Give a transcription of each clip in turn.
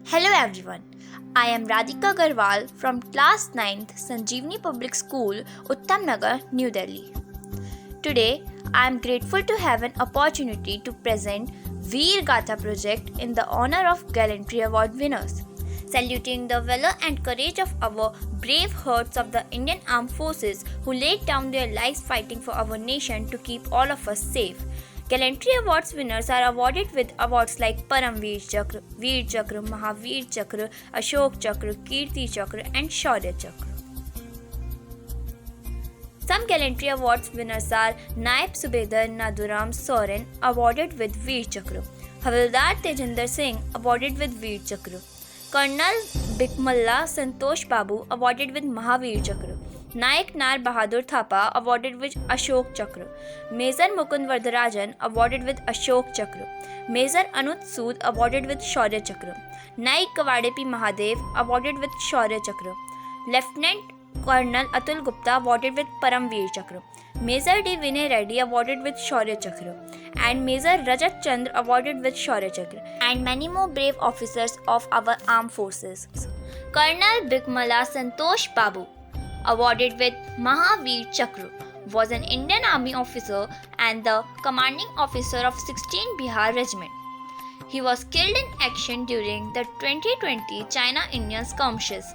Hello everyone. I am Radhika Garwal from class 9th Sanjeevani Public School, Uttam Nagar, New Delhi. Today, I am grateful to have an opportunity to present Veer Gatha project in the honor of Gallantry Award winners, saluting the valor and courage of our brave hearts of the Indian Armed Forces who laid down their lives fighting for our nation to keep all of us safe. Gallantry Awards winners are awarded with awards like Paramveer Chakra, Veer Chakra, Mahaveer Chakra, Ashok Chakra, Kirti Chakra, and Shaurya Chakra. Some Gallantry Awards winners are Naib Subedar Naduram Soren, awarded with Veer Chakra, Havildar Tejinder Singh, awarded with Veer Chakra, Colonel Bikmalla Santosh Babu, awarded with Mahaveer Chakra, Naik Nar Bahadur Thapa, awarded with Ashok Chakra, Major Mukund Vardarajan, awarded with Ashok Chakra, Major Anut Sood, awarded with Shaurya Chakra, Naik Kawadepi Mahadev, awarded with Shaurya Chakra, Lieutenant Colonel Atul Gupta, awarded with Paramveer Chakra, Major D. Vinay Reddy, awarded with Shaurya Chakra, and Major Rajat Chandra, awarded with Shaurya Chakra, and many more brave officers of our armed forces. Colonel Bikmala Santosh Babu, awarded with Mahaveer Chakra, was an Indian Army officer and the commanding officer of 16 Bihar Regiment. He was killed in action during the 2020 China-Indian skirmishes.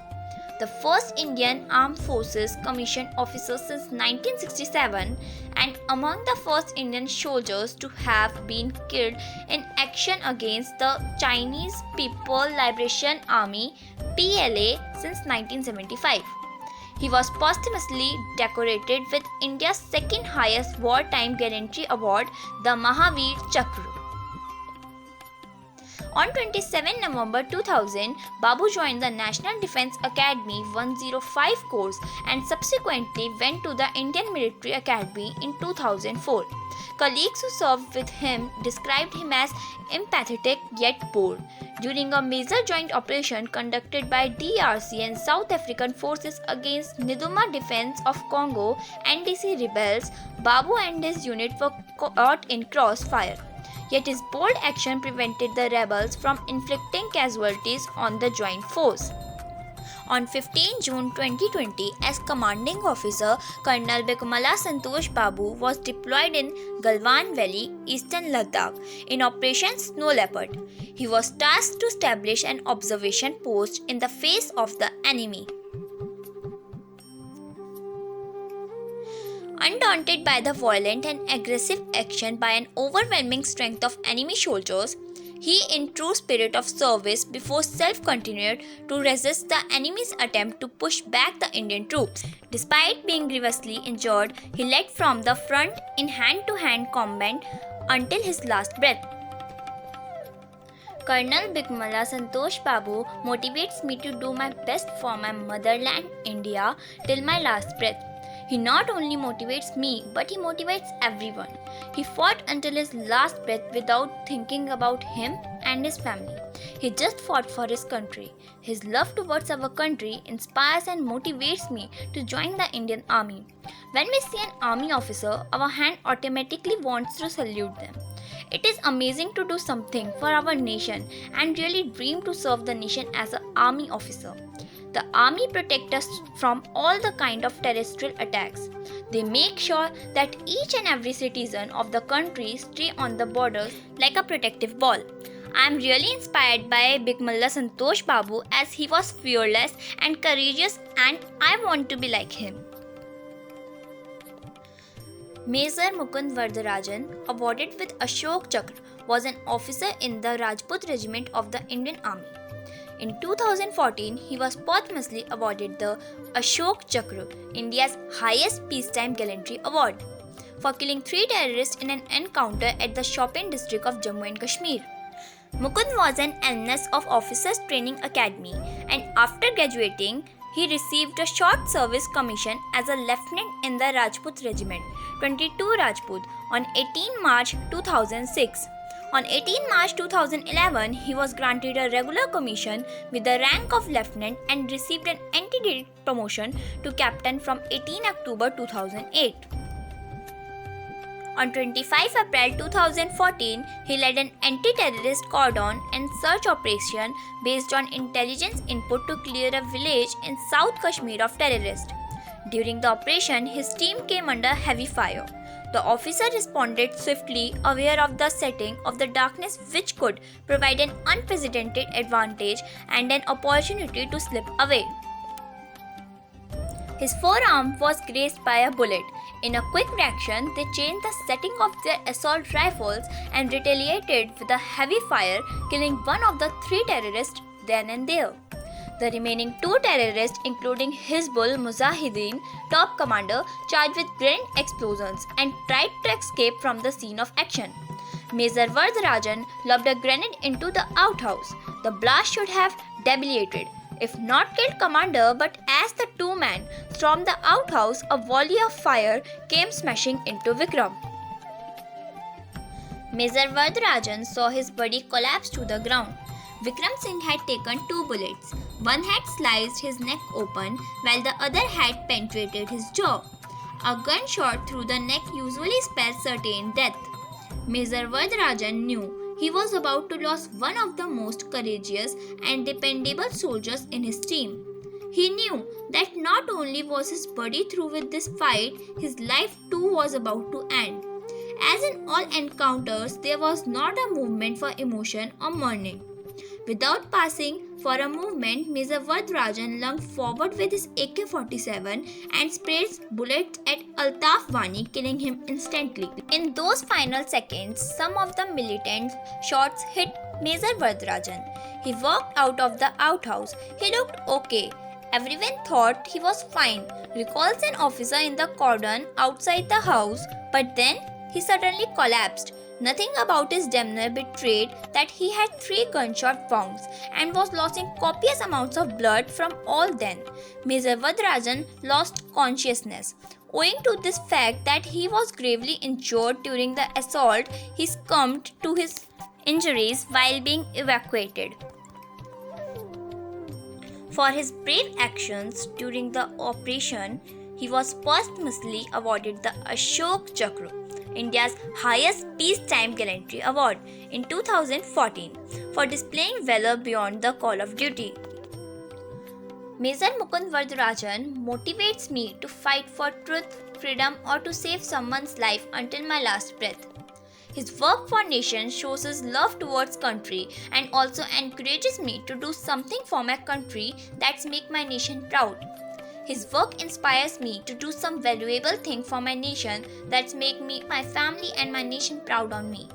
The first Indian Armed Forces commissioned officer since 1967 and among the first Indian soldiers to have been killed in action against the Chinese People Liberation Army PLA since 1975. He was posthumously decorated with India's second highest wartime gallantry award, the Mahaveer Chakra. On 27 November 2000, Babu joined the National Defence Academy 105 course and subsequently went to the Indian Military Academy in 2004. Colleagues who served with him described him as empathetic yet bold. During a major joint operation conducted by DRC and South African forces against Niduma Defense of Congo NDC rebels, Babu and his unit were caught in crossfire. Yet his bold action prevented the rebels from inflicting casualties on the joint force. On 15 June 2020, as commanding officer, Colonel Bikmala Santosh Babu was deployed in Galwan Valley, eastern Ladakh, in Operation Snow Leopard. He was tasked to establish an observation post in the face of the enemy. Undaunted by the violent and aggressive action by an overwhelming strength of enemy soldiers, he, in true spirit of service before self, continued to resist the enemy's attempt to push back the Indian troops. Despite being grievously injured, he led from the front in hand-to-hand combat until his last breath. Colonel Bikmala Santosh Babu motivates me to do my best for my motherland, India, till my last breath. He not only motivates me, but he motivates everyone. He fought until his last breath without thinking about him and his family. He just fought for his country. His love towards our country inspires and motivates me to join the Indian Army. When we see an army officer, our hand automatically wants to salute them. It is amazing to do something for our nation and really dream to serve the nation as an army officer. The army protects us from all the kind of terrestrial attacks. They make sure that each and every citizen of the country stay on the borders like a protective wall. I am really inspired by Bikmalla Santosh Babu as he was fearless and courageous, and I want to be like him. Major Mukund Vardarajan, awarded with Ashok Chakra, was an officer in the Rajput Regiment of the Indian Army. In 2014, he was posthumously awarded the Ashok Chakra, India's highest peacetime gallantry award, for killing 3 terrorists in an encounter at the Shopping district of Jammu and Kashmir. Mukund was an alumnus of Officers Training Academy, and after graduating, he received a short service commission as a lieutenant in the Rajput Regiment, 22 Rajput, on 18 March 2006. On 18 March 2011, he was granted a regular commission with the rank of lieutenant and received an anti-direct promotion to captain from 18 October 2008. On 25 April 2014, he led an anti-terrorist cordon and search operation based on intelligence input to clear a village in South Kashmir of terrorists. During the operation, his team came under heavy fire. The officer responded swiftly, aware of the setting of the darkness which could provide an unprecedented advantage and an opportunity to slip away. His forearm was grazed by a bullet. In a quick reaction, they changed the setting of their assault rifles and retaliated with a heavy fire, killing one of the 3 terrorists then and there. The remaining 2 terrorists, including Hizbul Mujahideen top commander, charged with grenade explosions and tried to escape from the scene of action. Major Vardarajan lobbed a grenade into the outhouse. The blast should have debilitated, if not killed commander, but as the 2 men stormed the outhouse, a volley of fire came smashing into Vikram. Major Vardarajan saw his body collapse to the ground. Vikram Singh had taken 2 bullets. One had sliced his neck open, while the other had penetrated his jaw. A gunshot through the neck usually spells certain death. Major Vardarajan knew he was about to lose one of the most courageous and dependable soldiers in his team. He knew that not only was his body through with this fight, his life too was about to end. As in all encounters, there was not a movement for emotion or mourning. Without passing for a movement, Major Vardarajan lunged forward with his AK-47 and sprayed bullets at Altaf Wani, killing him instantly. In those final seconds, some of the militant shots hit Major Vardarajan. He walked out of the outhouse. He looked okay. Everyone thought he was fine, recalls an officer in the cordon outside the house, but then he suddenly collapsed. Nothing about his demeanor betrayed that he had 3 gunshot wounds and was losing copious amounts of blood from all then. Major Vardarajan lost consciousness. Owing to this fact that he was gravely injured during the assault, he succumbed to his injuries while being evacuated. For his brave actions during the operation, he was posthumously awarded the Ashok Chakra, India's highest peacetime gallantry award, in 2014 for displaying valor beyond the call of duty. Major Mukund Vardarajan motivates me to fight for truth, freedom, or to save someone's life until my last breath. His work for nation shows his love towards country and also encourages me to do something for my country that's make my nation proud. His work inspires me to do some valuable thing for my nation that's make me, my family and my nation proud on me.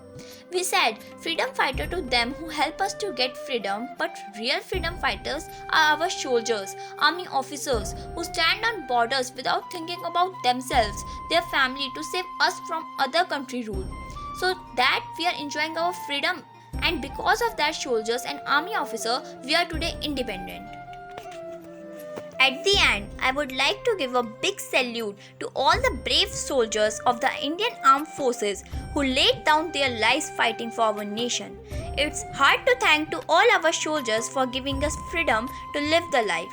We said freedom fighter to them who help us to get freedom, but real freedom fighters are our soldiers, army officers who stand on borders without thinking about themselves, their family to save us from other country rule. So that we are enjoying our freedom, and because of that soldiers and army officer, we are today independent. At the end, I would like to give a big salute to all the brave soldiers of the Indian Armed Forces who laid down their lives fighting for our nation. It's hard to thank to all our soldiers for giving us freedom to live the life.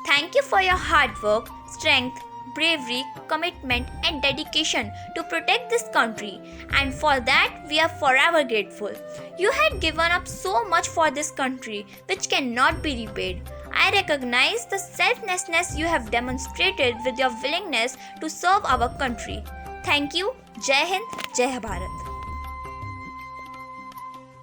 Thank you for your hard work, strength, bravery, commitment and dedication to protect this country, and for that we are forever grateful. You had given up so much for this country which cannot be repaid. I recognize the selflessness you have demonstrated with your willingness to serve our country. Thank you. Jai Hind, Jai Bharat.